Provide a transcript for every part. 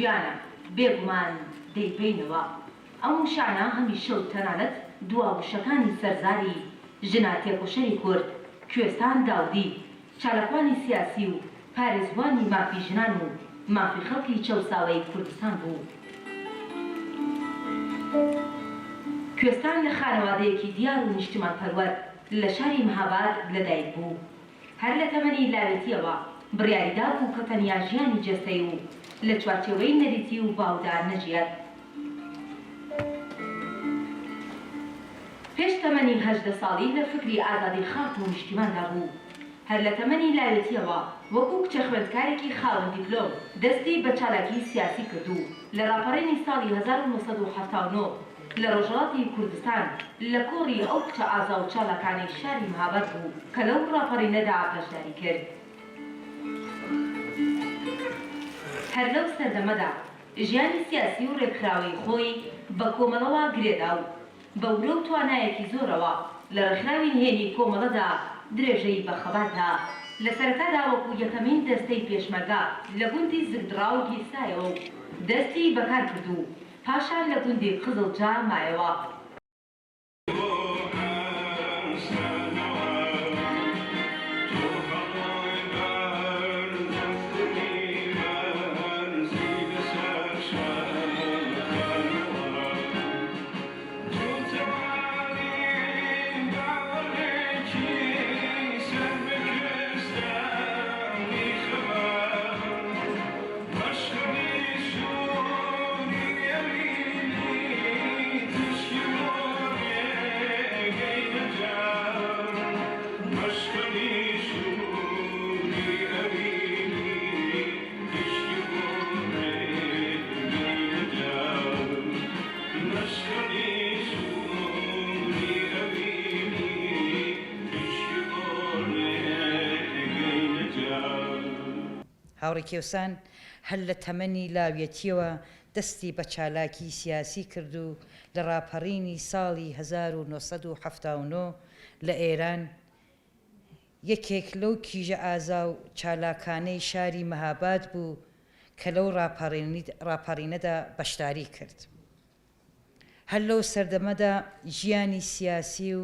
ژیانە بێگومان دەیبینەوە. ئەو شانە هەمیشە و تەنانەت دواوشەکانی سەرزاری ژنا تێکۆشەری کورد کوێستان داودی چالاکوانی سیاسی و پارێزبوانی مافی ژنان و مافی خەڵکی چەوساوەی کوردستان بوو. کوێستان لە خانەوادەیەکی دیار و نیشتمان پەروەر لە شاری مەهاباد لەدایک بوو. هەر لە تەمەنی لاوێتیەوە بڕیاریدا بوو کە تەنیا ژیانی جەستەی و لە چوارچێوەی نەریتی و باودا نەژیات. پێش تەمەنی 18 ساڵی لە فکری ئازادی خاڵ و نیشتیماندا بوو. هەر لە تەمەنی لاوێتیەوە وەکو کچە خوێندکارێکی خاوەن دیپلۆم دەستی بە چالاکی سیاسی کردو. لە ڕاپەڕینی ساڵی 1979 لە ڕۆژهەڵاتی کوردستان لە کۆڕی ئەو کچە ئازا و چالاکانی شاری مەهاباد بوو کە لەو ڕاپەڕینەدا بەشداری کرد. هەر لەو سەردەمەدا ژیانی سیاسی و ڕێکخراوەی خۆی بە کۆمەڵەوە گرێدا و بە ورە و توانایەکی زۆرەوە لە ڕێکخراوی نهێنی کۆمەڵەدا درێژەی بەخەباتدا. لە سەرەتادا وەکو یەکەمین دەستەی پێشمەرگا لە گوندی زگدڕاو گیرسایەوە و دەستی بەکار کردو، پاشان لە گوندی قزڵجا مایەوە. هاوڕێ کێوسان هەر لە تەمەنی لاوێتیەوە دەستی بە چالاکی سیاسی کرد و لە ڕاپەڕینی ساڵی 1979 لە ئێران یەکێک لەو کیژە ئازا و چالاکانەی شاری مەهاباد بوو کە لەو ڕاپەڕینەدا بەشداری کرد. هەر لەو سەردەمەدا ژیانی سیاسی و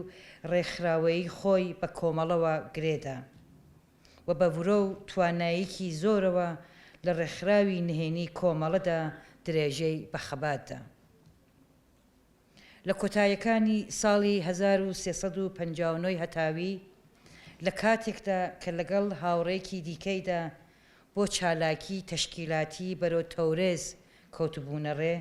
ڕێکخراوەیی خۆی بە کۆمەڵەوە گرێدا و بە ورە و تواناییکی زۆرەوە لە ڕێکخراوی نهێنی کۆمەڵەدا درێژەی بەخەباتدا. لە کۆتاییەکانی ساڵی 1359 هەتاوی لە کاتێکدا کە لەگەڵ هاوڕێکی دیکەیدا بۆ چالاکی تەشکیلاتی بەرەو تەورێز کەوتبوونەڕێ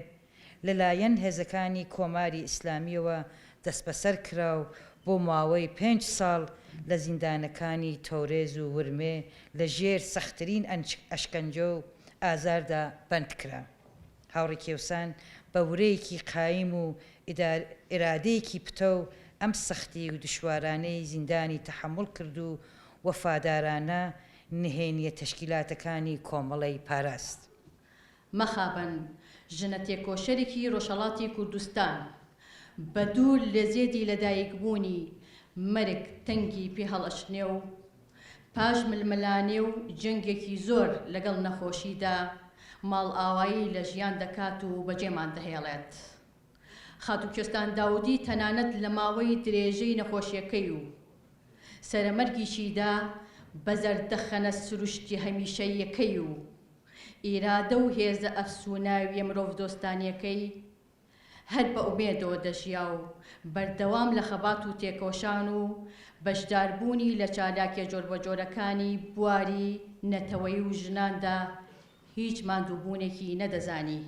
لەلایەن هێزەکانی کۆماری ئیسلامیەوە دەست بەسەر کرا و بۆ ماوەی 5 ساڵ لە زیندانەکانی تەورێز و ورمێ لە ژێر سەختترین ئەشکەنجە و ئازاردا بەند کرا. هاوڕێ کێوسان بە ورەیەکی قایم و ئێرادەیەکی پتە و ئەم سەختی و دشوارانەی زیندانی تەحمل کرد و وەفادارانە نهێنیە تەشکیلاتەکانی کۆمەڵەی پاراست. مەخابن ژنە تێکۆشەرێکی ڕۆژهەڵاتی کوردستان بە دوور لە زێدی لەدایکبوونی مەرگ تەنگی پێ هەڵەشنێ و پاش ململانێ و جەنگێکی زۆر لەگەڵ نەخۆشیدا ماڵ ئاوایی لە ژیان دەکات و بەجێمان دەهێڵێت. خاتوو کوێستان داودی تەنانەت لە ماوەی درێژەی نەخۆشیەکەی و سەرەمەرگیشیدا بە زەردەخەنە سروشتی هەمیشەیەکەی و ئیرادە و هێزە ئەفسوناویە مرۆڤ دۆستانیەکەی هەر بە ئومێدەوە دەژیا و بەردەوام لە خەبات و تێکۆشان و بەشداربوونی لە چالاکیە جۆربەجۆرەکانی بواری نەتەوەی و ژناندا هیچ ماندووبوونێکی نەدەزانی.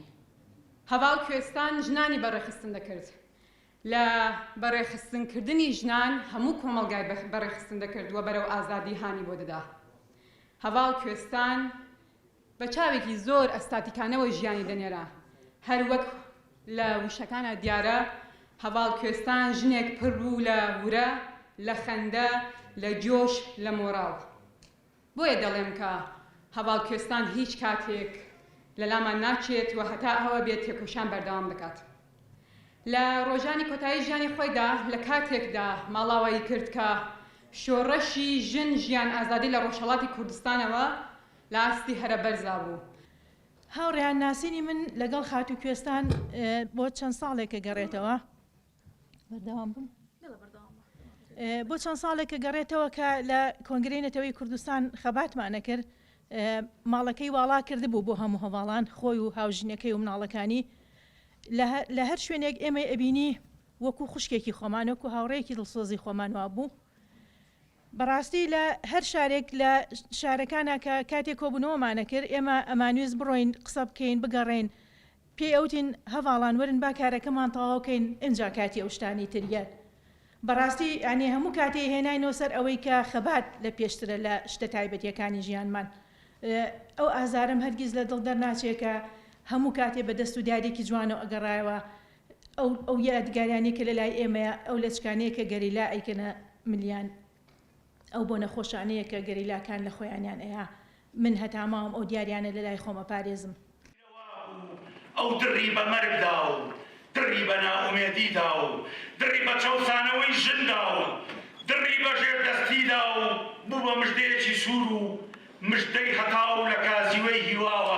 هەواڵ کوێستان ژنانی بەڕێخستن دەکرد. لە بەڕێخستنکردنی ژنان هەموو کۆمەڵگای بەڕێخستن دەکردووە بەرەو ئازادی هانی بۆ دەدا. هەواڵ کوێستان بە چاوێکی زۆر ئەستاتیکانەوە ژیانی دەنێرا. هەر وەک لە وشەکانە دیارە هەواڵ کوێستان ژنێک پڕ بوو لە ورە، لە خەندە، لە جۆش، لە مۆڕاو. بۆیە دەڵێم کە هەواڵ کوێستان هیچ کاتێک لە لامان ناچێت و هەتا ئەوە بێت تێکۆشان بەردەوام بکات. لە ڕۆژانی کۆتایی ژیانی خۆیدا لە کاتێکدا ماڵاوایی کرد کە شۆڕەشی ژن ژیان ئازادی لە ڕۆژهەڵاتی کوردستانەوە لە ئاستی هەرە بەرزا بوو. هاوڕێیان ناسینی من لەگەڵ خاتو کوێستان بۆ چەند ساڵێکە گەڕێتەوە بەردەوام بوون بۆ چەند ساڵێکە گەڕێتەوە کە لە کۆنگرەی نەتەوەی کوردستان خەباتمانە کرد ماڵەکەی واڵا کردبوو بۆ هەموو هەواڵان خۆی و هاوژینەکەی و مناڵەکانی لە هەر شوێنێک ئێمە ئەبینی وەکو خوشکێکی خۆمان وەکو هاوڕێکی دڵسۆزی خۆمانوا بوو بەڕاستی لە هەر شارێک لە شارەکانە کە کاتێک کۆبوونەوەمانە کرد ئێمە ئەمانوێز بڕۆین قسە بکەین بگەڕێن پێی ئەوتین هەواڵان وەرن با کارەکەمان تەواوکەین ئینجا کاتی ئەو شتانی تریە بەڕاستی ئەنێ هەموو کاتێ هێناینەوە سەر ئەوەی کە خەبات لە پێشترە لە شتە تایبەتیەکانی ژیانمان ئەو ئازارم هەرگیز لە دڵ دەرناچێکە هەموو کاتێ بە دەست و دیارێکی جوانەوە ئەگەڕایەوە ئەو یادگاریانی کە لە لای ئێمەیە ئەو لەچکانەیە کە گەریلا ئەیکەنە ملیان ئەو بۆ نەخۆشانەیە کە گەریلاکان لە خۆیانیان ئەیە من هەتاماوم ئەو دیاریانە لە لای خۆمە پارێزم ئەو دڕی بە مەرگدا و دڕی بە ناومێدیدا و دڕی بە چەوسانەوەی ژندا و دڕی بە ژێردەستیدا و بوو بە مژدەیەکی سوور و مژدەی هەتاو لە کازیوەی هیواوە